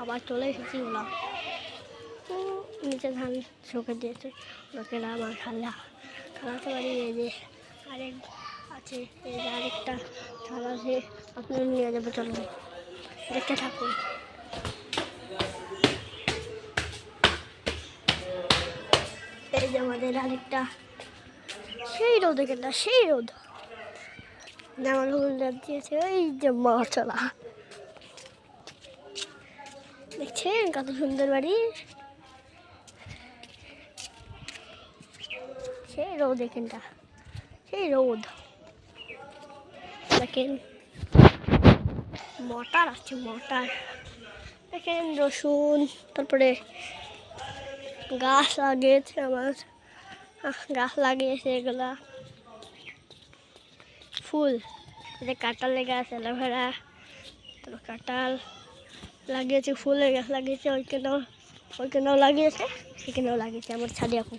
আবার চলে এসেছি ওলা নিচে ধান শুকে দিয়েছে লোকেরা আমার খালাতে বাড়ি। এই যে আরেক আছে, এই যে আরেকটা খাল আছে, আপনারা নিয়ে যাবে, চলুন দেখতে থাকুন। এই যে আমাদের আরেকটা সেই রোদ, এখানটা সেই রোদ জামা দিয়েছে। ওই যে মাছলা দেখছেন কত সুন্দর বাড়ি, সেই রোদ, এখানটা সেই রোদ। দেখেন মটার আছে, মটার দেখেন, রসুন, তারপরে গাছ লাগিয়েছে আমার, গাছ লাগিয়েছে এগুলা ফুল, যে কাঁঠালের গাছ, অ্যালোভেরা, তারপর কাঁঠাল লাগিয়েছে, ফুলের গাছ লাগিয়েছে, ওইখানেও লাগিয়েছে, সেখানেও লাগিয়েছে আমার ছাদে আপু।